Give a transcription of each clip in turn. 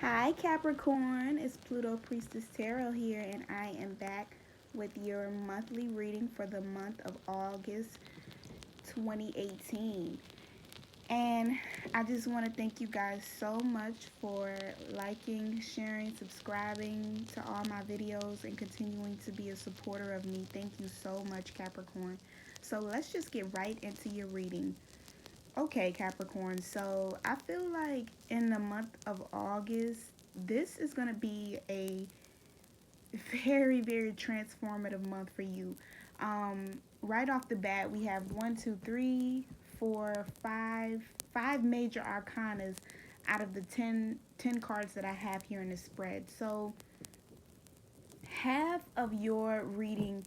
Hi Capricorn, it's Pluto Priestess Tarot here, and I am back with your monthly reading for the month of August 2018. And I just want to thank you guys so much for liking, sharing, subscribing to all my videos, and continuing to be a supporter of me. Thank you so much, Capricorn. So let's just get right into your reading. Okay, Capricorn, so I feel like in the month of August, this is going to be a very, very transformative month for you. Right off the bat, we have one, two, three, four, five major arcanas out of the ten cards that I have here in the spread. So half of your reading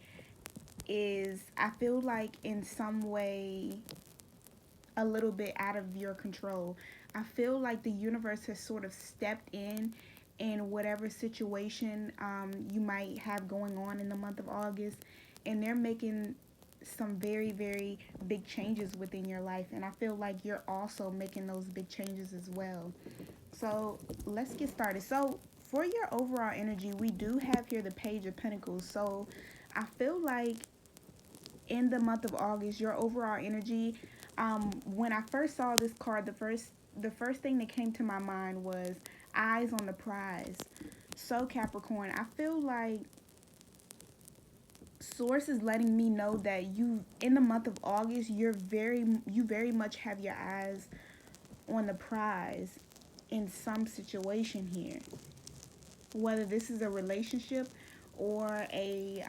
is, I feel like, in some way a little bit out of your control. I feel like the universe has sort of stepped in whatever situation you might have going on in the month of August, and they're making some very, very big changes within your life. And I feel like you're also making those big changes as well. So let's get started. So for your overall energy, we do have here the Page of Pentacles. So I feel like in the month of August, your overall energy. When I first saw this card, the first thing that came to my mind was eyes on the prize. So Capricorn, I feel like source is letting me know that you in the month of August, you very much have your eyes on the prize in some situation here. Whether this is a relationship or a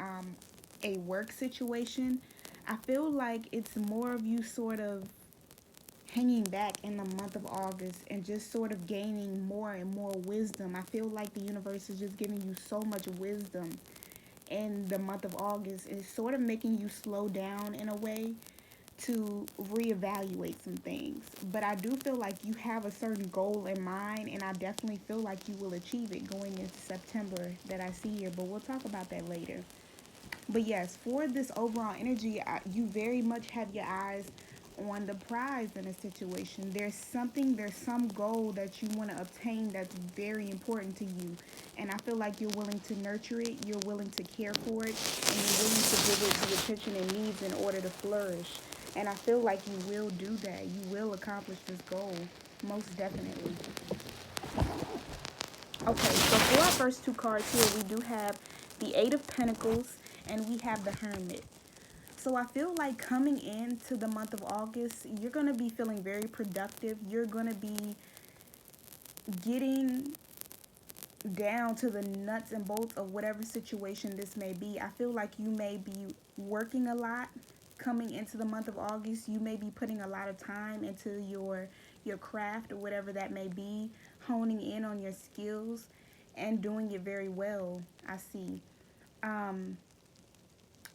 work situation, I feel like it's more of you sort of hanging back in the month of August and just sort of gaining more and more wisdom. I feel like the universe is just giving you so much wisdom in the month of August. It's sort of making you slow down in a way to reevaluate some things. But I do feel like you have a certain goal in mind, and I definitely feel like you will achieve it going into September that I see here. But we'll talk about that later. But yes, for this overall energy, you very much have your eyes on the prize in a situation. There's some goal that you want to obtain that's very important to you. And I feel like you're willing to nurture it, you're willing to care for it, and you're willing to give it the attention it needs in order to flourish. And I feel like you will do that. You will accomplish this goal, most definitely. Okay, so for our first two cards here, we do have the Eight of Pentacles and we have the Hermit. So I feel like coming into the month of August, you're going to be feeling very productive. You're going to be getting down to the nuts and bolts of whatever situation this may be. I feel like you may be working a lot coming into the month of August. You may be putting a lot of time into your craft or whatever that may be, honing in on your skills and doing it very well, I see. Um,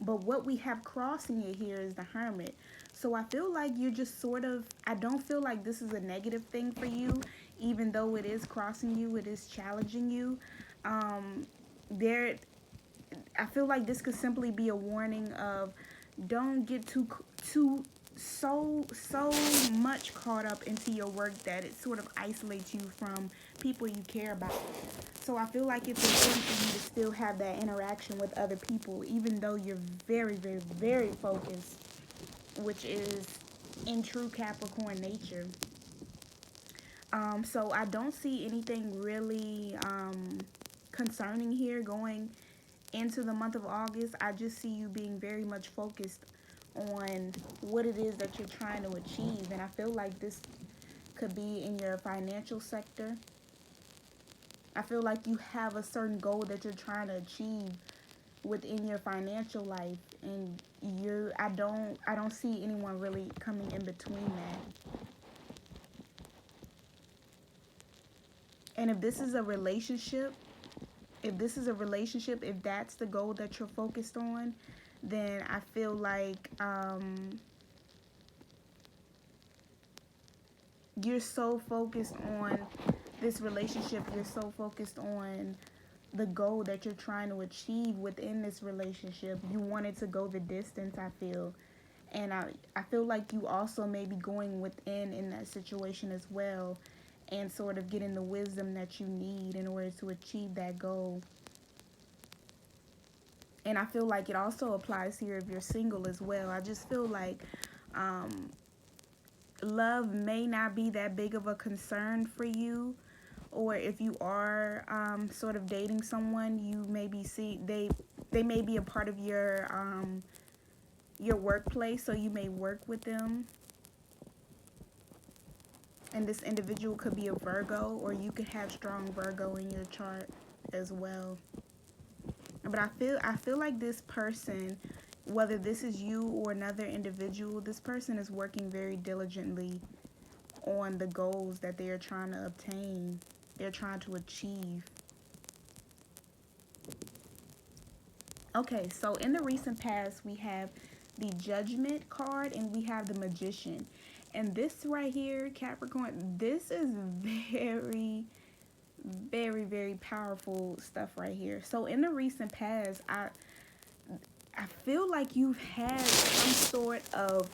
but what we have crossing it here is the Hermit. So I feel like you're just sort of, I don't feel like this is a negative thing for you, even though it is crossing you, it is challenging you. Um, there, I feel like this could simply be a warning of don't get so much caught up into your work that it sort of isolates you from people you care about. So I feel like it's important for you to still have that interaction with other people, even though you're very, very, very focused, which is in true Capricorn nature. So I don't see anything really concerning here going into the month of August. I just see you being very much focused on what it is that you're trying to achieve. And I feel like this could be in your financial sector. I feel like you have a certain goal that you're trying to achieve within your financial life, and I don't see anyone really coming in between that. And if that's the goal that you're focused on, then I feel like you're so focused on this relationship, you're so focused on the goal that you're trying to achieve within this relationship. You wanted to go the distance, I feel. And I feel like you also may be going within in that situation as well. and sort of getting the wisdom that you need in order to achieve that goal. And I feel like it also applies here if you're single as well. I just feel like um, love may not be that big of a concern for you, or if you are sort of dating someone, you maybe see they may be a part of your workplace, so you may work with them. And this individual could be a Virgo, or you could have strong Virgo in your chart as well. But I feel like this person, whether this is you or another individual, this person is working very diligently on the goals that they are trying to obtain, they're trying to achieve. Okay, so in the recent past, we have the Judgment card and we have the Magician. And this right here, Capricorn, this is very, very powerful stuff right here. So in the recent past, I feel like you've had some sort of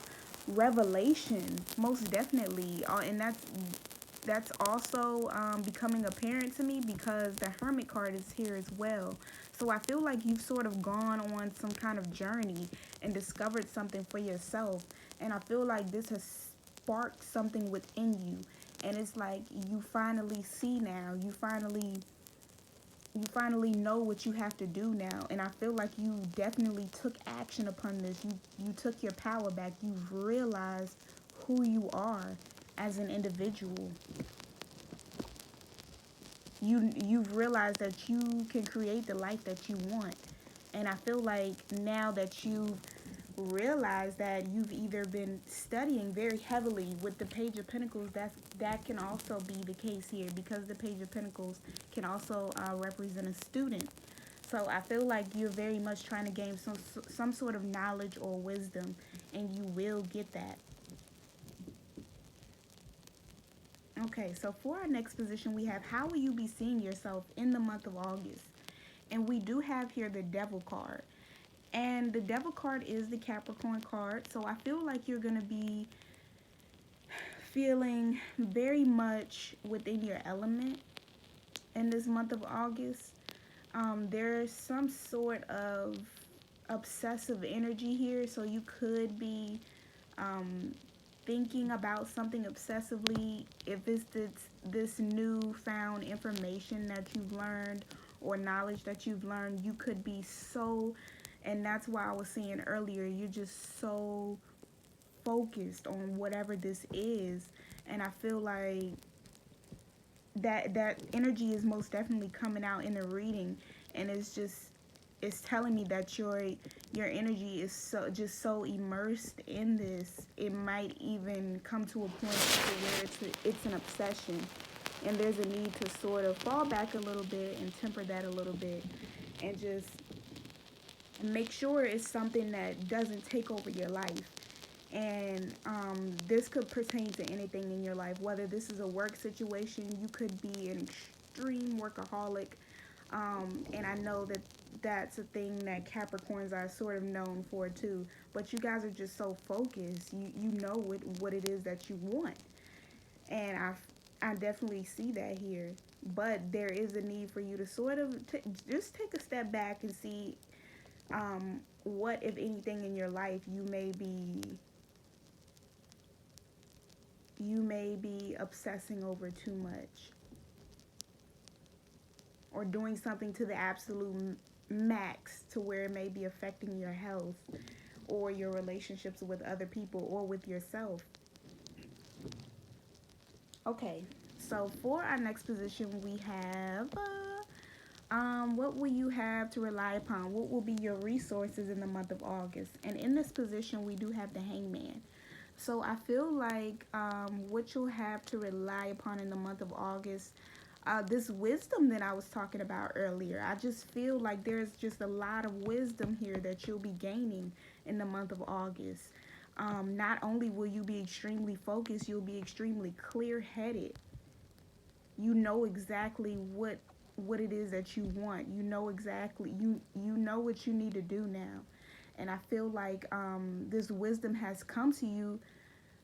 revelation, most definitely, and that's also becoming apparent to me because the Hermit card is here as well. So I feel like you've sort of gone on some kind of journey and discovered something for yourself, and I feel like this has sparked something within you, and it's like you finally see now, you finally know what you have to do now, and I feel like you definitely took action upon this. You took your power back. You've realized who you are as an individual. You've realized that you can create the life that you want. And I feel like now that you've realized that, you've either been studying very heavily with the Page of Pentacles. That can also be the case here, because the Page of Pentacles can also represent a student. So I feel like you're very much trying to gain some sort of knowledge or wisdom, and you will get that. Okay, so for our next position, we have how will you be seeing yourself in the month of August? And we do have here the Devil card. And the Devil card is the Capricorn card. So I feel like you're going to be feeling very much within your element in this month of August. There's some sort of obsessive energy here. So you could be um, thinking about something obsessively. If it's this newfound information that you've learned or knowledge that you've learned, you could be so, and that's why I was saying earlier, you're just so focused on whatever this is. And I feel like that energy is most definitely coming out in the reading, and it's telling me that your energy is so immersed in this, it might even come to a point where it's an obsession, and there's a need to sort of fall back a little bit and temper that a little bit, and just make sure it's something that doesn't take over your life. And this could pertain to anything in your life, whether this is a work situation. You could be an extreme workaholic, and I know that that's a thing that Capricorns are sort of known for too. But you guys are just so focused. You know what it is that you want, and I definitely see that here. But there is a need for you to sort of just take a step back and see what, if anything, in your life you may be obsessing over too much, or doing something to the absolute max to where it may be affecting your health or your relationships with other people or with yourself. Okay, so for our next position, we have what will you have to rely upon? What will be your resources in the month of August? And in this position, we do have the Hangman. So I feel like what you'll have to rely upon in the month of August, this wisdom that I was talking about earlier, I just feel like there's just a lot of wisdom here that you'll be gaining in the month of August. Not only will you be extremely focused, you'll be extremely clear-headed. You know exactly what it is that you want. You know exactly, you know what you need to do now. And I feel like this wisdom has come to you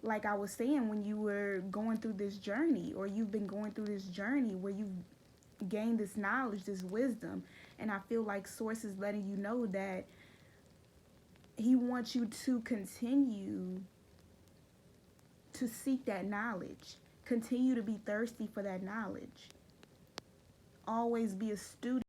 like I was saying, when you were going through this journey, or you've been going through this journey where you've gained this knowledge, this wisdom, and I feel like Source is letting you know that he wants you to continue to seek that knowledge, continue to be thirsty for that knowledge, always be a student